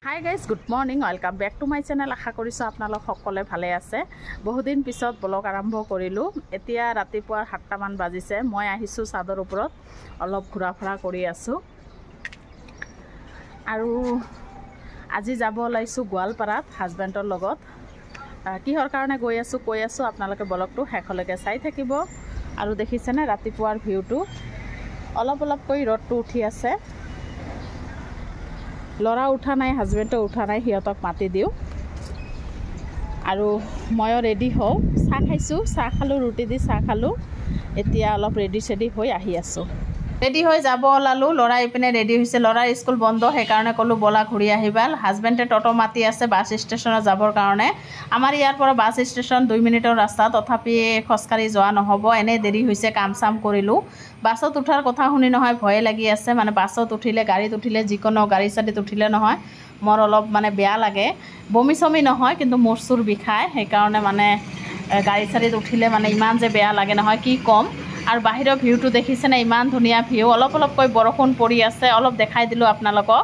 Hi guys, good morning. Welcome back to my channel. আশা কৰিছো আপোনালোক সকলে ভালে আছে। বহুদিন পিছত ব্লগ আৰম্ভ কৰিলো। এতিয়া ৰাতিপুৱা 7টা মান বাজিছে। মই আহিছো চাদৰ ওপৰত অলপ ঘুৰা-ফৰা কৰি আছো। আৰু আজি যাব লাইছো গোৱালপাৰাত হাজবেণ্ডৰ লগত। কিহৰ কাৰণে গৈ আছো কৈ আছো আপোনালোকে ব্লগটো শেষলৈকে চাই থাকিব। আৰু দেখিছেনে ৰাতিপুৱাৰ ভিউটো অলপ কৈ ৰ'দটো উঠি আছে। লৰা উঠা নাই হাজবেণ্ডো উঠা নাই হিয়তক মাতি দিও আৰু ময়ো ৰেডি হও চাহ খাইছো চাহ খালো ৰুটি দি চাহ খালো এতিয়া অলপ ৰেডি হৈ আহি আছো ৰেডি হৈ যাব ওলালো লৰা ইপিনে ৰেডি হৈছে লৰাৰ স্কুল বন্ধ সেই কাৰণে কলো বলা ঘুৰি আহিবাল হাজবেণ্ডে টটো মাতি আছে বাস ষ্টেচনত যাবৰ কাৰণে আমাৰ ইয়াৰ পৰা বাস ষ্টেচন 2 মিনিটৰ ৰাস্তা তথাপি খসকাৰি যোৱা নহব এনে দেৰি হৈছে কাম সাম কৰিলো বাসত উঠাৰ কথা শুনি নহয় ভয় লাগি আছে মানে বাসত উঠিলে গাড়ীত উঠিলে যিকোনো গাড়ী চাড়ীত উঠিলে নহয় মোৰ অলপ মানে বেয়া লাগে বমি সমি নহয় কিন্তু মোৰ সুৰ বিষায় সেই কাৰণে মানে গাড়ী চাড়ীত উঠিলে মানে ইমান যে বেয়া লাগে নহয় কি কম আৰু বাহিৰৰ ভিউটো দেখিছে না ইমান ধুনিয়া ভিউ অলপ কৈ বৰষুণ পৰি আছে অলপ দেখাই দিলো আপোনালোকক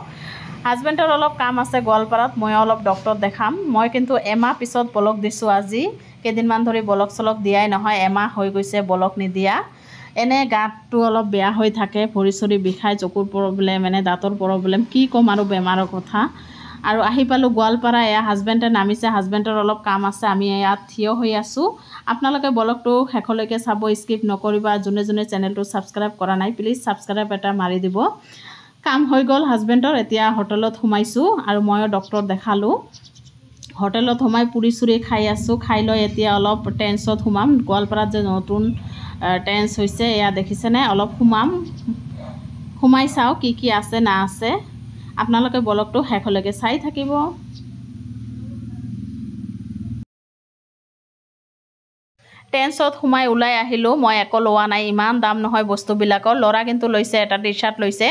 হাজবেণ্ডৰ অলপ কাম আছে গোৱালপাৰাত মই অলপ ডক্টৰ দেখাম মই কিন্তু এমাহ পিছত ব্লগ দিছো আজি কেদিনমান ধৰি ব্লগ চলক দিয়াই নহয় এমাহ হৈ গৈছে ব্লগ নিদিয়া এনে গাটো অলপ বেয়া হৈ থাকে ভৰি চৰি বিষাই চকুৰ প্ৰব্লেম এনে দাঁতৰ প্ৰব্লেম কি কম আৰু বেমাৰৰ কথা আৰু আহি পালো গোৱালপাৰা এয়া হাজবেণ্ডে নামিছে হাজবেণ্ডৰ অলপ কাম আছে আমি ইয়াত থিয় হৈ আছো আপোনালোকে ব্লগটো শেষলৈকে চাব স্কিপ নকৰিবা জনে চেনেলটো সাবস্ক্ৰাইব কৰা নাই প্লিজ সাবস্ক্ৰাইব এটা মাৰি দিব কাম হৈ গল হাজবেণ্ডৰ এতিয়া হোটেলত সোমাইছো আৰু ময়ো ডক্টৰ দেখালো হোটেলত সোমাই পুৰি চুৰি খাই আছো খাই লৈ এতিয়া অলপ টেন্সত সোমাম গোৱালপাৰাত যে নতুন টেন্স হৈছে এয়া দেখিছেনে অলপ সোমাই চাও কি আছে না আছে আপোনালোকে ব্লগটো শেষলৈকে চাই থাকিব টেন্সত সোমাই ওলাই আহিলো মই একো লোৱা নাই ইমান দাম নহয় বস্তুবিলাকৰ লৰা কিন্তু লৈছে এটা টি-শাৰ্ট লৈছে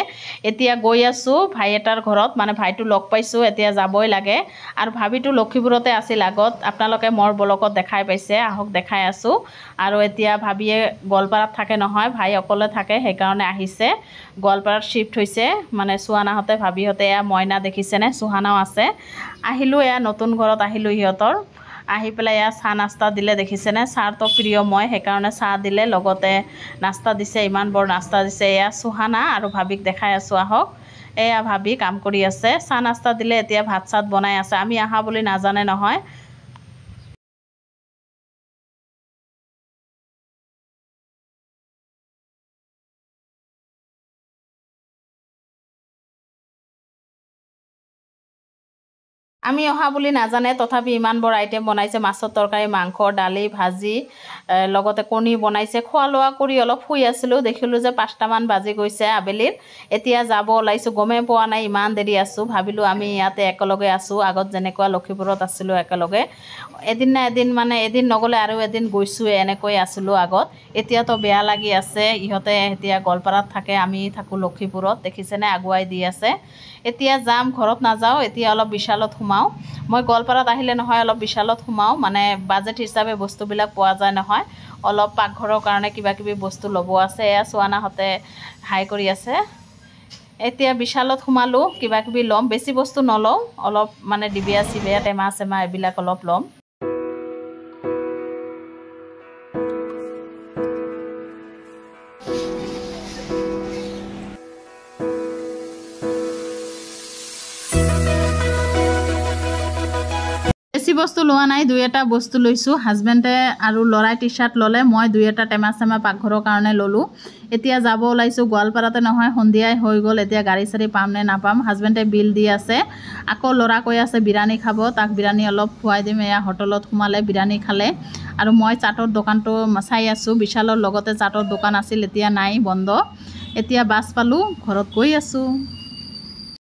এতিয়া গৈ আছো ভাই এটাৰ ঘৰত মানে ভাইটো লগ পাইছো এতিয়া যাবই লাগে আৰু ভাবিটো লক্ষীপুৰতে আছিল আগত আপোনালোকে মোৰ ব্লগত দেখাই পাইছে আহক দেখাই আছো আৰু এতিয়া ভাবিয়ে গোৱালপাৰাত থাকে নহয় ভাই অকলে থাকে সেই কাৰণে আহিছে গোৱালপাৰাত শিফট হৈছে মানে সুহানাহতে ভাবিহতে এয়া ময়না দেখিছেনে সুহানাও আছে আহিলো এয়া নতুন ঘৰত আহিলো হিয়তৰ আহি পেলাই এয়া চাহ নাস্তা দিলে দেখিছেনে চাহ তো প্ৰিয় মই সেই কাৰণে চাহ দিলে লগতে নাস্তা দিছে ইমান বৰ নাস্তা দিছে এয়া সুহানা আৰু ভাবিক দেখাই আছো আহক এয়া ভাবি কাম কৰি আছে চাহ নাস্তা দিলে এতিয়া ভাত চাত বনাই আছে আমি আহা বুলি নাজানে নহয় আমি অহা বুলি নাজানে তথাপি ইমান বৰ আইটেম বনাইছে মাছৰ তৰকাৰী মাংস ডালি ভাজি লগতে কণী বনাইছে খোৱা লোৱা কৰি অলপ শুই আছিলো দেখিলো যে 5টা মান বাজি গৈছে আবেলিৰ এতিয়া যাব ওলাইছো গমে পোৱা নাই ইমান দেৰি আছো ভাবিলো আমি ইয়াতে একেলগে আছো আগত যেনেকুৱা লক্ষীপুৰত আছিলো একেলগে এদিন না এদিন মানে এদিন নগলে আৰু এদিন গৈছো এনেকৈ আছিলো আগত এতিয়া তো বেয়া লাগি আছে ইহতে এতিয়া গোৱালপাৰাত থাকে আমি থাকো লক্ষীপুৰত দেখিছেনে আগুৱাই দি আছে এতিয়া যাম ঘৰত নাযাও এতিয়া অলপ বিশালত সোমাও মই গোৱালপাৰাত আহিলে নহয় অলপ বিশালত সোমাও মানে বাজেট হিচাপে বস্তুবিলাক পোৱা যায় নহয় অলপ পাকঘৰৰ কাৰণে কিবা কিবি বস্তু ল'ব আছে এয়া সুহানাহতে হাই কৰি আছে এতিয়া বিশালত সোমালো কিবা কিবি ল'ম বেছি বস্তু নলওঁ অলপ মানে ডিবিয়া চিবিয়া টেমা চেমা এইবিলাক অলপ ল'ম বেছি বস্তু লোৱা নাই দুই এটা বস্তু লৈছো হাজবেণ্ডে আৰু লৰাই টি-শাৰ্ট ললে মই দুই এটা টেমা চেমা পাকঘৰৰ কাৰণে ললো এতিয়া যাব ওলাইছো গোৱালপাৰাতে নহয় সন্ধিয়াই হৈ গল এতিয়া গাড়ী চাড়ী পাম নে নাপাম হাজবেণ্ডে বিল দি আছে আকৌ লৰা কৈ আছে বিৰিয়ানী খাব তাক বিৰিয়ানী অলপ খুৱাই দিম এয়া হোটেলত সোমালে বিৰিয়ানী খালে আৰু মই চাটৰ দোকানটো চাই আছো বিশালৰ লগতে চাটৰ দোকান আছিল এতিয়া নাই বন্ধ এতিয়া বাছ পালো ঘৰত গৈ আছো